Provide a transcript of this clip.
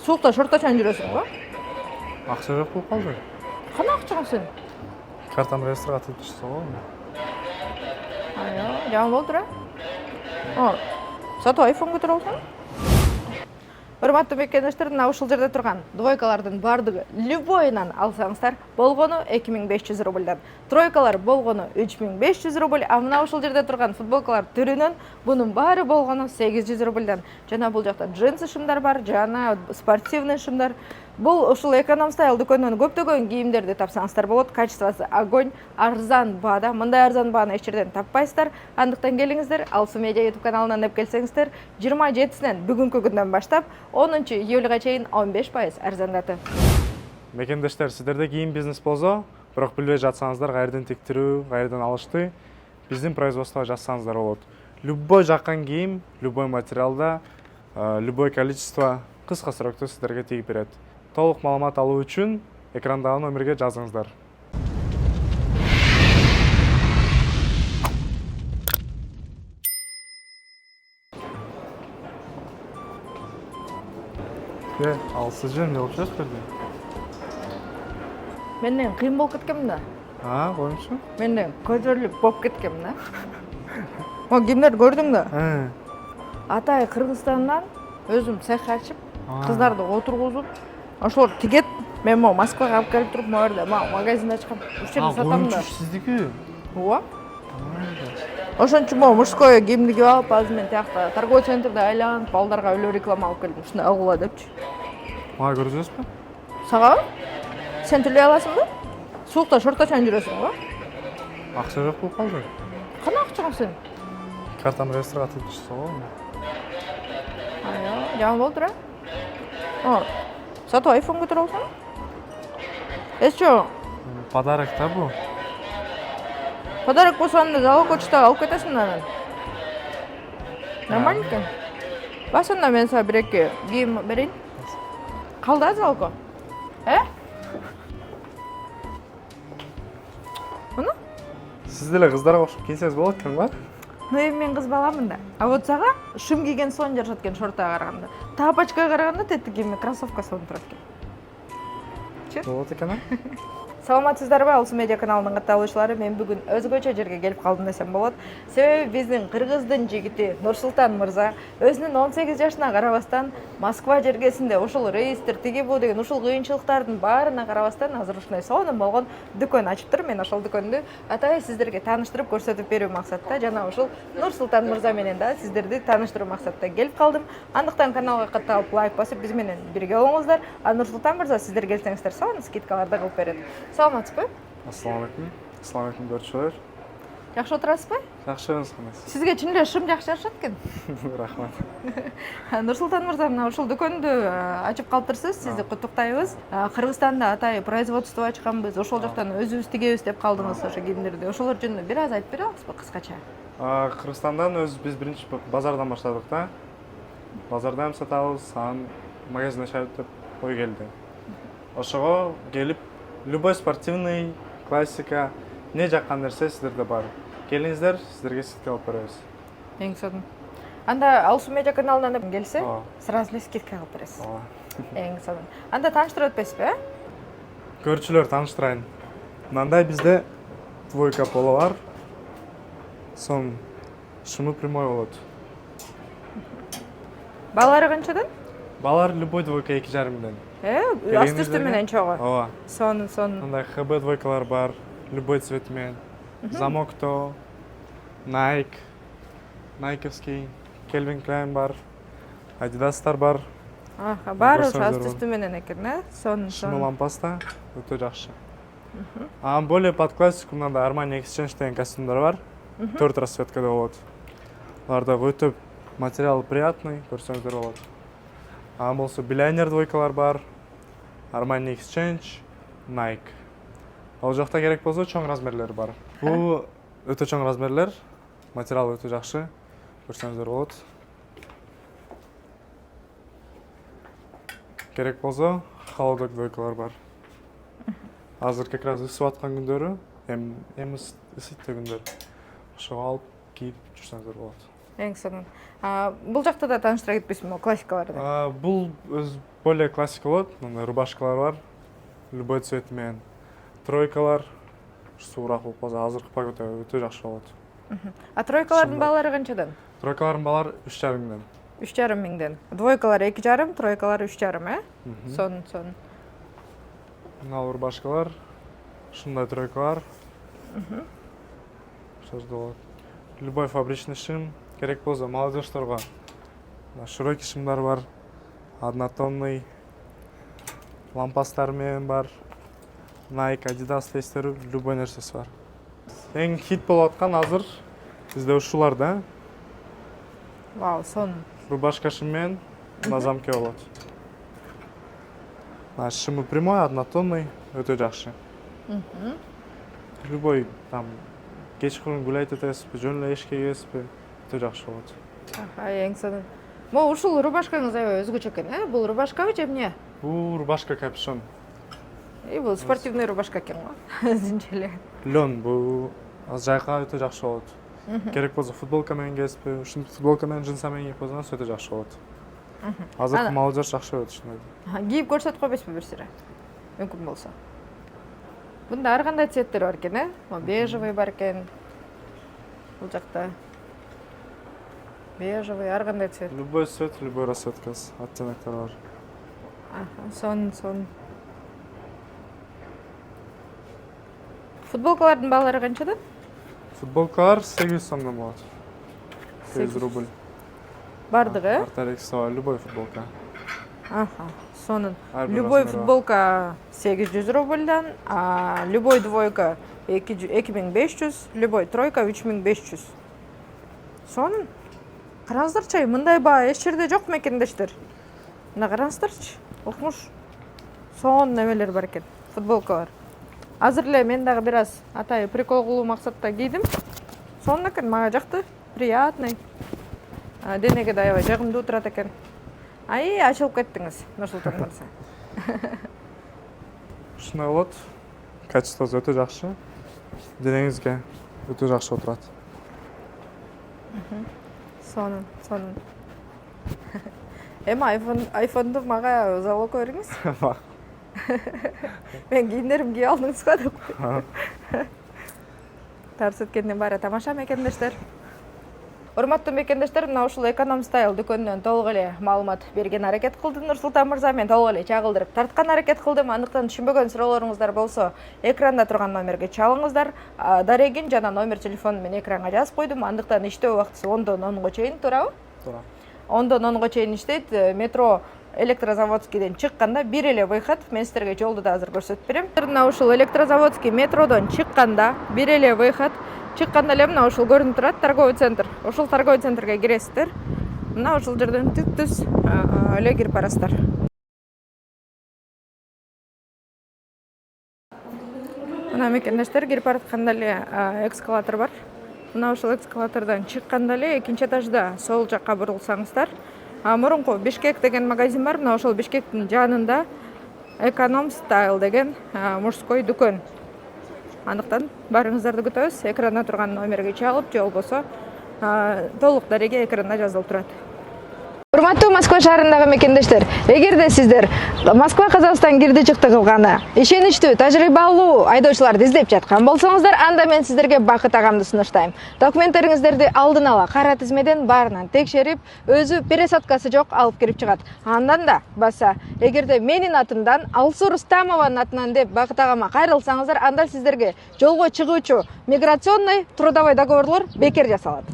Суықта шортачан жүресің ба? Ақша жоқ болып қалды. Қана ақшаң сен? Картам реестрға тиіп түсті ғой. Жаман болды, сату айфон көтір алсаң? Hurmatli mekendештер, мына ушул жерде турган двойкалардын бардыгы любойынан алсаңыздар болгону 2500 рубльдан. Тройкалар болгону 3500 рубль, а мына ушул жерде турган футболкалар түрүнөн бунун баары болгону 800 рубльдан. Жана бул жакта джинсы шымдар бар, жана спортивный шымдар. Бул ушул эконом стайл дүкөнүнөн көптөгөн кийимдерди тапсаңыздар болот. Качествосы огонь, арзан баада. Мындай арзан бааны эч жерден таппайсыздар. Андыктан келиңиздер, Алсу Медиа YouTube каналынан деп келсеңиздер, 27-синен бүгүнкү күндөн баштап 10 июльга чейин 15% арзандады. Мекендештер, сіздерде кийим бизнес болсо, бирок билбей жатсаңыздар, кайерден тиктирүү, кайерден алышты, биздин производствого жазсаңыздар болот. Любой жаккан кийим, любой материалда, любой количество кыска срокто сіздерге тийип берет. Толук маалымат алуу үчүн экрандагы номерге жазыңыздар. Алсы жөн, не болуп жатат берде? Менден кыйын болуп кеткенмин да. Коюңчу? Менден көтөрүлүп болуп кеткенмин да. Кимдерди көрдүң да? Атай Кыргызстандан өзүм цех ачып, кыздарды отургузуп, ошолор тигет. Мен могу Москвага алып келип туруп, могу жерде магазин ачкам. Ушул жерде сатам да. Сиздики? Ооба. Ошон үчүн могу мужское кийимди кийип алып, азыр мен тиякта торговый центрде айланып, балдарга өлө реклама алып келдим. Ушундай алгыла депчи. Мага көрсөтөсүзбү? Сага? Сен төлөй аласыңбы? Суукта шорточон жүрөсүң ба? Акча жок болуп калды. Кана акчаң сен? Картам реестрга тиіп түсті ғой. Жаман болду, сату айфон көтөрүп алсаң? Эсчо? Подарок да бу. Подарок болсо анда залог почтага алып кетесиң анан. Нормально экен. Басында мен сага бир-эки кийим берейин. Калды залго? Муну? Сиз деле кыздарга окшоп кийсеңиз болот экен ба? Мен кыз баламын да. А вот сага шым кийген сонун жарашат экен шортага караганда. Тапочкага караганда тетик кийими кроссовка сонун турат экен. Болот экен, Саламатсыздарбы, Алсу Медиа каналынын катталуучулары, мен бүгүн өзгөчө жерге келип калдым десем болот. Себеби биздин кыргыздын жигити Нурсултан мырза өзүнүн 18 жашына карабастан Москва жергесинде ушул рейстер тиги бу деген ушул кыйынчылыктардын баарына карабастан азыр ушундай сонун болгон дүкөн ачыптыр. Мен ошол дүкөндү атайын сиздерге тааныштырып көрсөтүп берүү максатта жана ушул Нурсултан мырза менен да сиздерди тааныштыруу максатта келип калдым. Андыктан каналга катталып лайк басып биз менен бирге болуңуздар. А Нурсултан мырза сиздер келсеңиздер сонун скидкаларды кылып берет. Саламатсызбы? Ассаламу алейкум көрүүчүлөр. Жакшы отурасызбы? Жакшы, кандайсыз? Сизге чын эле шым жакшы жарашат экен. Рахмат. Нурсултан мырза, мына ушул дүкөндү ачып калыптырсыз. Сизди куттуктайбыз. Кыргызстанда атай производство ачканбыз. Ошол жактан өзүбүз тигебиз деп калдыңыз ошо кийимдерди. Ошолор жөнүндө бир аз айтып бере аласызбы кыскача? Кыргызстандан биз биринчи базардан баштадык да. Базардан сатабыз, анан магазин ачабыз деп ой келди. Ошого келип любой спортивный, классика, не жаккан нерсе сиздерде бар. Келиңиздер, сиздерге скидка алып беребиз. Эң сонун. Анда Алсу Медиа каналынан деп келсе, сразу эле скидка алып бересиз. Эң сонун. Анда тааныштырып өтпөйсүзбү, Көрүүчүлөр, тааныштырайын. Мындай бизде двойка поло бар. Сон шымы прямой болот. Балары канчадан? Балар любой двойка 2,5 миңден. Асты үстү менен чогуу. Ооба. Сонун. Мындай ХБ двойкалар бар, любой цветмен. Замокто, Nike, Найковский, Calvin Klein бар, Adidas'тар бар. Баары асты үстү менен экен, сонун. Шымы лампаста, өтө жакшы. Более под классику мындай Armani Exchange деген костюмдар бар. 4 расцветкада болот. Аларда өтө материал приятный, көрсөңүздөр болот. Болсо Billionaire двойкалар бар, Armani Exchange, Nike. Ал жакта керек болсо чоң размерлер бар. Бул өтө чоң размерлер, материал өтө жакшы, көрсөңүздөр болот. Керек болсо холодок двойкалар бар. Азыр как раз ысып аткан күндөрү, эми ысыйт күндөр. Ошого алып кийип жүрсөңүздөр болот. Эң сонун. Бул жакта да тааныштыра кетпейсизби классикаларды? Бул өз более классика болот. Мындай рубашкалар бар. Любой цвет менен. Тройкалар суураак болуп калса, азыркы пакет өтө жакшы болот. Тройкалардын баалары канчадан? Тройкалардын баалары 3,5 миңден. 3,5 миңден. Двойкалар 2,5, тройкалар 3,5, Сонун. Мына рубашкалар, ушундай тройкалар. Ошол болот. Любой фабричный шим керек болсо молодежьторго. Широкий шимдар бар, однотонный, лампастар менен бар. Nike, Adidas тестери, любой нерсеси бар. Эң хит болуп аткан азыр бизде ушулар да. Вау, сонун. Рубашка шим менен на замке болот. Шимы прямой, однотонный, өтө жакшы. Любой там кечкурун гулайт этесизби, жөн эле эшикке киресизби, өтө жакшы болот. Эң сонун. Могу ушул рубашкаңыз аябай өзгөчө экен, Бул рубашкабы же эмне? Бул рубашка капюшон. Бул спортивный рубашка экен го. Өзүнчө эле. Лен, бул жайка өтө жакшы болот. Керек болсо футболка менен кийесизби, ушинтип футболка менен джинса менен кийип койсоңуз өтө жакшы болот. Азыр молодежь жакшы көрөт ушундай. Кийип көрсөтүп койбойсузбу бир сире? Мүмкүн болсо. Бунда ар кандай цветтер бар экен, Бежевый бар экен. Бул жакта бежевый, ар кандай цвет. Любой цвет, любой расцветкасы, оттенектер бар. Сонун. Футболкалардын баалары канчадан? Футболкалар 800 сомдон болот. 800 рубль. Бардыгы? Артарексова, любой футболка. Сонун. Ар бир Любой размери бар. футболка 800 рубльдан, любой двойка 2500, любой тройка 3500. Сонун. Караңыздарчы, мындай баа эч жерде жок мекендештер. Мына караңыздарчы. Укмуш. Сонун немелер бар экен, футболкалар. Азыр эле мен дагы бир аз атайы прикол кылуу максатта кийдим. Сонун экен, мага жакты, приятный. Денеге да аябай жагымдуу турат экен. Ачылып кеттиңиз, Нурсултан мырза. Ушундай болот. Качествосу өтө жакшы. Денеңизге өтө жакшы отурат. Сонун. Айфонду мага залогко бериңиз. Мен кийимдеримди кийип алдыңыз го деп. Тарс өткөндөн баары тамаша мекендештер. Урматтуу мекендештер, мына ушул Эконом Стайл дүкөнүнөн толук эле маалымат берген аракет кылды Нурсултан мырза. Мен толук эле чагылдырып тарткан аракет кылдым. Андыктан түшүнбөгөн суроолоруңуздар болсо, экранда турган номерге чалыңыздар. Дарегин жана номер телефонун мен экранга жазып койдум. Андыктан иштөө убактысы 10дон 10го чейин турабы? Туура. 10дон 10го чейин иштейт. Метро Электрозаводскийден чыкканда бир эле выход. Мен силерге жолду да азыр көрсөтүп берем. Мына ушул Электрозаводский метродон чыкканда бир эле выход. Чыкканда эле мына ушул көрүнүп турат торговый центр. Ушул торговый центрге киресиздер. Мына ушул жерден түз эле кирип барасыздар. Мына мекендештер кирип баратканда эле эскалатор бар. Мына ушул эскалатордон чыкканда эле экинчи этажда сол жакка бурулсаңыздар, мурунку Бишкек деген магазин бар. Мына ошол Бишкектин жанында Эконом Стайл деген мужской дүкөн. Андыктан барыңыздарды күтөбүз. Экранда турган номерге чалып, же болбосо толук дареге экранда жазылып турат. Урматтуу Москва шаарындагы мекендештер, эгерде сиздер Москва Казакстан кирди чыкты кылганы ишеничтүү, тажрыйбалуу айдоочуларды издеп жаткан болсоңуздар, анда мен сиздерге Бакыт агамды сунуштайм. Документтериңиздерди алдын ала кара тизмеден баарынан текшерип, өзү пересадкасы жок алып кирип чыгат. Андан да баса, эгерде менин атымдан, Алсуу Рустамованын атынан деп Бакыт агама кайрылсаңыздар, анда сиздерге жолго чыгуучу миграционный трудовой договорлор бекер жасалат.